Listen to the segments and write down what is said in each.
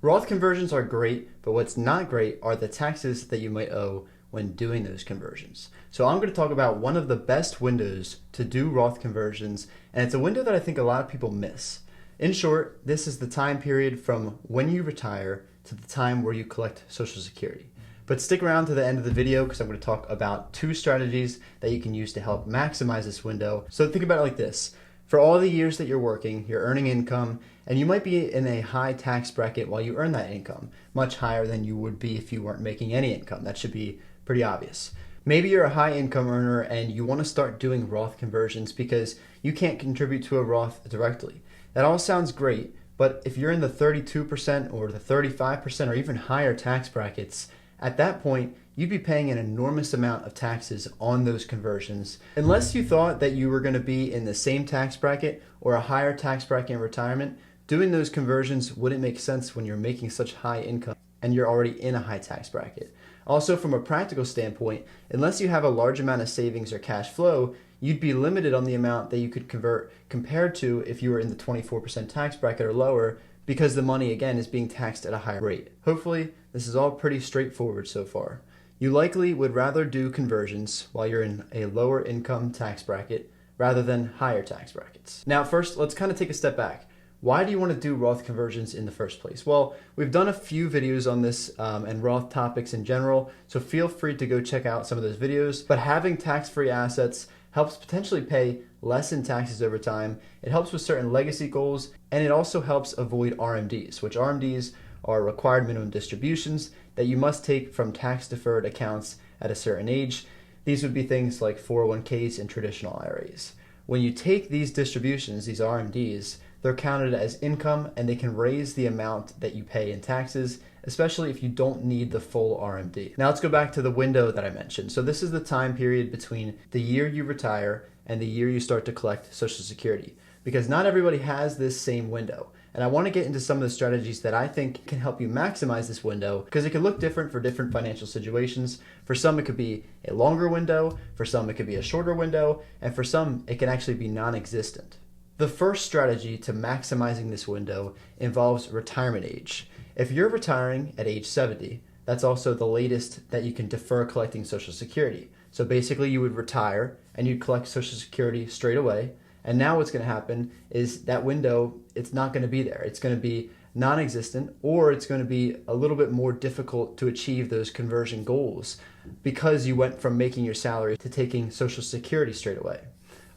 Roth conversions are great, but what's not great are the taxes that you might owe when doing those conversions. So I'm going to talk about one of the best windows to do Roth conversions, and it's a window that I think a lot of people miss. In short, this is the time period from when you retire to the time where you collect Social Security. But stick around to the end of the video because I'm going to talk about 2 strategies that you can use to help maximize this window. So think about it like this. For all the years that you're working, you're earning income, and you might be in a high tax bracket while you earn that income, much higher than you would be if you weren't making any income. That should be pretty obvious. Maybe you're a high income earner and you want to start doing Roth conversions because you can't contribute to a Roth directly. That all sounds great, but if you're in the 32% or the 35% or even higher tax brackets, at that point, you'd be paying an enormous amount of taxes on those conversions. Unless you thought that you were going to be in the same tax bracket or a higher tax bracket in retirement, doing those conversions wouldn't make sense when you're making such high income and you're already in a high tax bracket. Also, from a practical standpoint, unless you have a large amount of savings or cash flow, you'd be limited on the amount that you could convert compared to if you were in the 24% tax bracket or lower, because the money, again, is being taxed at a higher rate. Hopefully, this is all pretty straightforward so far. You likely would rather do conversions while you're in a lower income tax bracket rather than higher tax brackets. Now, first, let's kind of take a step back. Why do you want to do Roth conversions in the first place? Well, we've done a few videos on this and Roth topics in general, so feel free to go check out some of those videos. But having tax-free assets helps potentially pay less in taxes over time. It helps with certain legacy goals, and it also helps avoid RMDs, which RMDs are required minimum distributions that you must take from tax-deferred accounts at a certain age. These would be things like 401ks and traditional IRAs. When you take these distributions, these RMDs, they're counted as income and they can raise the amount that you pay in taxes, especially if you don't need the full RMD. Now let's go back to the window that I mentioned. So this is the time period between the year you retire and the year you start to collect Social Security, because not everybody has this same window. And I want to get into some of the strategies that I think can help you maximize this window, because it can look different for different financial situations. For some, it could be a longer window, for some, it could be a shorter window, and for some, it can actually be non-existent. The first strategy to maximizing this window involves retirement age. If you're retiring at age 70, that's also the latest that you can defer collecting Social Security. So basically you would retire and you'd collect Social Security straight away. And now what's going to happen is that window, it's not going to be there. It's going to be non-existent, or it's going to be a little bit more difficult to achieve those conversion goals because you went from making your salary to taking Social Security straight away.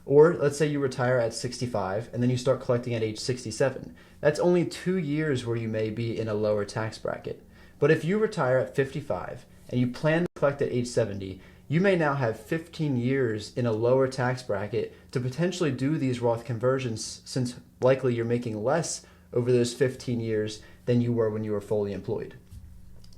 Or let's say you retire at 65 and then you start collecting at age 67. That's only 2 years where you may be in a lower tax bracket. But if you retire at 55 and you plan to collect at age 70, you may now have 15 years in a lower tax bracket to potentially do these Roth conversions, since likely you're making less over those 15 years than you were when you were fully employed.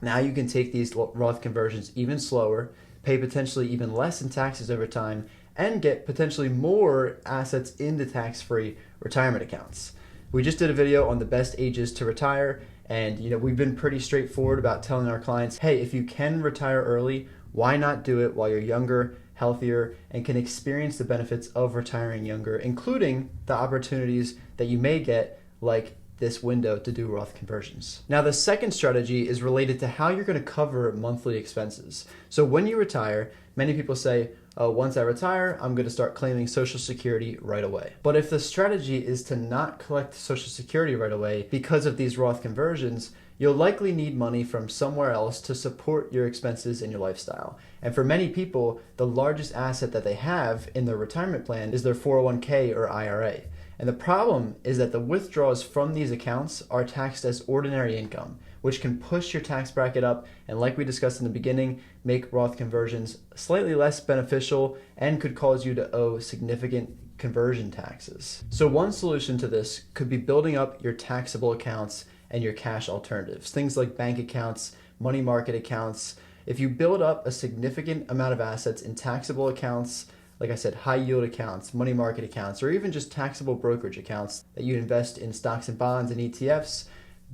Now you can take these Roth conversions even slower, pay potentially even less in taxes over time, and get potentially more assets into tax-free retirement accounts. We just did a video on the best ages to retire, and we've been pretty straightforward about telling our clients, hey, if you can retire early, why not do it while you're younger, healthier, and can experience the benefits of retiring younger, including the opportunities that you may get, like this window to do Roth conversions. Now, the second strategy is related to how you're going to cover monthly expenses. So when you retire, many people say, oh, once I retire, I'm going to start claiming Social Security right away. But if the strategy is to not collect Social Security right away because of these Roth conversions, you'll likely need money from somewhere else to support your expenses and your lifestyle. And for many people, the largest asset that they have in their retirement plan is their 401k or IRA. And the problem is that the withdrawals from these accounts are taxed as ordinary income, which can push your tax bracket up and, like we discussed in the beginning, make Roth conversions slightly less beneficial and could cause you to owe significant conversion taxes. So one solution to this could be building up your taxable accounts and your cash alternatives, things like bank accounts, money market accounts. If you build up a significant amount of assets in taxable accounts, like I said, high yield accounts, money market accounts, or even just taxable brokerage accounts that you invest in stocks and bonds and ETFs,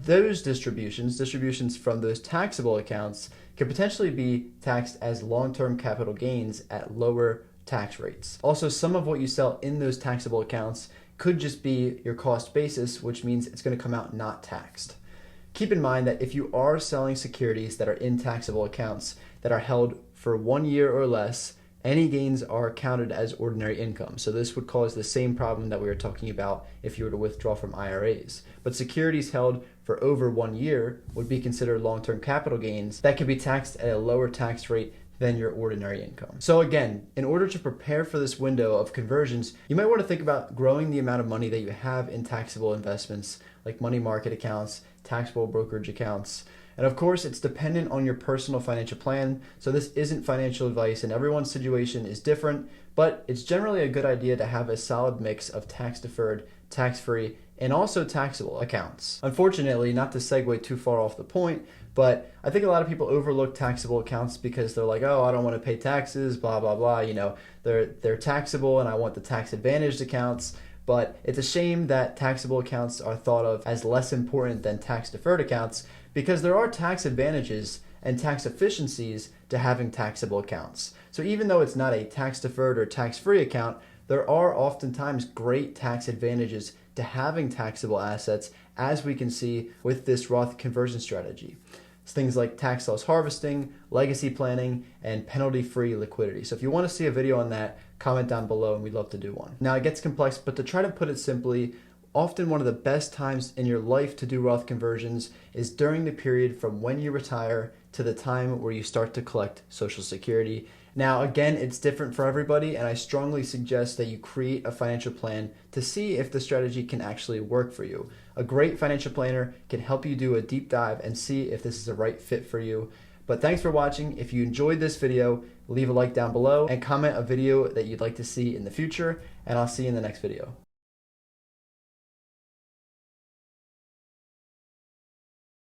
those distributions from those taxable accounts can potentially be taxed as long-term capital gains at lower tax rates. Also, some of what you sell in those taxable accounts could just be your cost basis, which means it's going to come out not taxed. Keep in mind that if you are selling securities that are in taxable accounts that are held for 1 year or less, any gains are counted as ordinary income. So this would cause the same problem that we were talking about if you were to withdraw from IRAs. But securities held for over 1 year would be considered long-term capital gains that can be taxed at a lower tax rate than your ordinary income. So again, in order to prepare for this window of conversions, you might want to think about growing the amount of money that you have in taxable investments like money market accounts, taxable brokerage accounts. And of course, it's dependent on your personal financial plan. So this isn't financial advice and everyone's situation is different, but it's generally a good idea to have a solid mix of tax deferred, tax free, and also taxable accounts. Unfortunately, not to segue too far off the point, but I think a lot of people overlook taxable accounts because they're like, oh, I don't want to pay taxes, blah, blah, blah. You know, they're taxable and I want the tax advantaged accounts. But it's a shame that taxable accounts are thought of as less important than tax deferred accounts because there are tax advantages and tax efficiencies to having taxable accounts. So even though it's not a tax deferred or tax free account, there are oftentimes great tax advantages to having taxable assets, as we can see with this Roth conversion strategy. It's things like tax loss harvesting, legacy planning, and penalty-free liquidity. So if you want to see a video on that, comment down below and we'd love to do one. Now it gets complex, but to try to put it simply, often one of the best times in your life to do Roth conversions is during the period from when you retire to the time where you start to collect Social Security. Now, again, it's different for everybody, and I strongly suggest that you create a financial plan to see if the strategy can actually work for you. A great financial planner can help you do a deep dive and see if this is the right fit for you. But thanks for watching. If you enjoyed this video, leave a like down below and comment a video that you'd like to see in the future, and I'll see you in the next video.